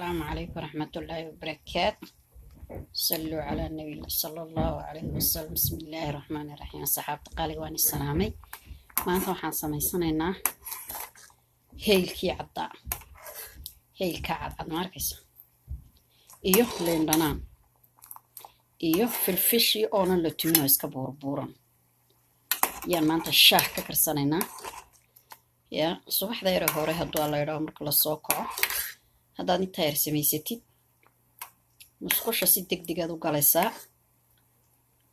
السلام عليكم ورحمة الله وبركاته. صلوا على النبي صلى الله عليه وسلم. بسم الله الرحمن الرحيم. صحابة قالي واني السلامي ما انتو حان سميسانينا هيلكي عدا هيلكا عد ماركيس iyo leen dhanaan iyo filfishi oona la tumo iska buurbuuran yaan maanta shaah ka karsanaynaa ya subaxda yar hore hadduu la yiraahdo marka la soo kaco haddaad inta yar samaysatid musqusha si degdeg ah u galaysaa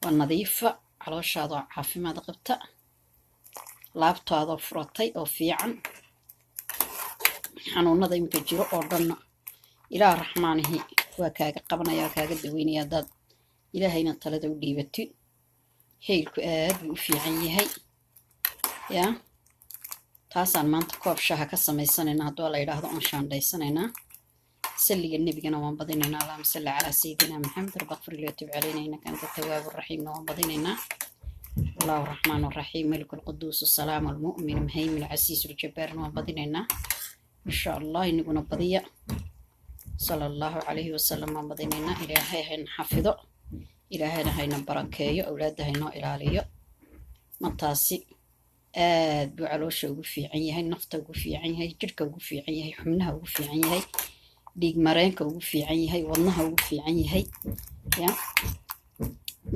waa nadiifa calooshaada caafimaad qabta laabtaada furatay oo fiican xanuunada imka jiro oo dhan ilaa raxmaanihi waa kaaga qabanaya kaaga daweynaya dad ilaahayna talada u dhiibatid heelku aad u fiican yahay ya taasaan maanta koob shaah ka samaysanayna hadduu la yiraahdo aan shaandhaysanaynaa salliga nabigana waan badinaynaa allahumma salli ala sayyidina muhammad rabbighfir li wa tub alayna innaka anta tawwabur rahim waan badinaynaa الله الرحمن الرحيم ملك القدوس السلام المؤمن المهيمن العزيز الجبار waan badinaynaa insha Allah inaguna badiya صلى الله عليه وسلم waan badinaynaa ilaahay hayna xafido ilaahayna hayna barakeeyo awlaadahayna ilaaliyo mantaasi aad buu caloosha ugu fiican yahay nafta ugu fiican yahay jirka ugu fiican yahay xubnaha ugu fiican yahay dhiig mareenka ugu fiican yahay wadnaha ugu fiican yahay ya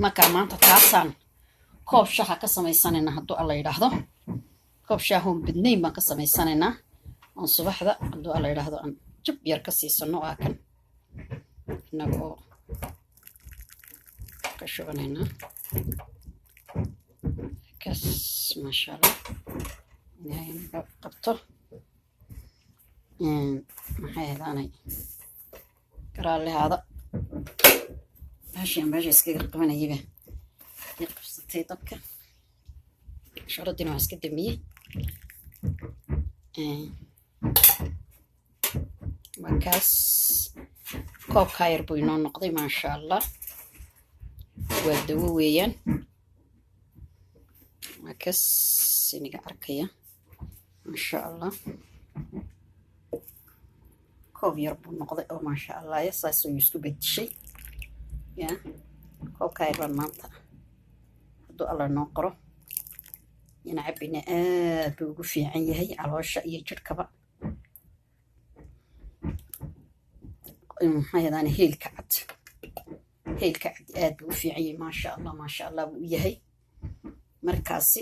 marka maanta taasaan koob shaah ka samaysanayna hadduu alla yiraahdo koob shaah oo bidnayn baan ka samaysanayna on subaxda hadduu alla yiraahdo aan jab yar ka siisano waa kan inagoo ka shubanayna kas maasha Allah inay qabto maxay heedanay karaalahaada meesha iskaga qabanayba qabsatay dabka sharadina waa iska damiyey markaas koobkaa yar buu inoo noqday maasha Allah waa dawo weeyaan markaas iniga arkaya maasha Allah koob yar buu noqday oo maasha Allah saasoo isku bedeshay ya koobkaa yar baan maanta hadduu alla noo qoro ina cabina aad buu ugu fiican yahay caloosha iyo jirkaba maxay hadaan heelka cad aad buu u fiican yahay maasha Allah buu yahay markaasi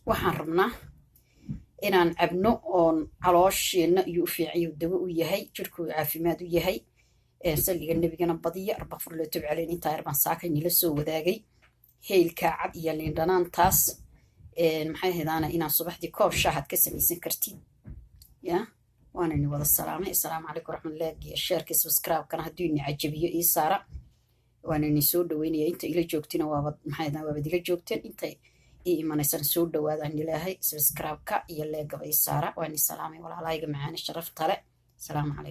waxaan rabnaa inaan cabno oon caloosheena iyo u fiican yahay dawo u yahay jirku caafimaad u yahay salliga nabigana badiya rabbighfir li wa tub alayna inta yar baan saakay nila soo wadaagay heelka cad iyo liin dhanaantaas maxay hadaan inaan subaxdii koob shaah ka samaysan kartid ya وانا اني وضع السلامة السلام عليكم ورحمة الله شارك سبسكرايب كان هدوني عجبية اي سارة وانا اني سود ويني انت الى جوكتين وابد محايدنا وابد الى جوكتين انت اي ايمان سود وهذا اني لهي سبسكرايب كا يلا قبل اي سارة واني السلامة ولا لايق معاني الشرف طالع السلام عليكم.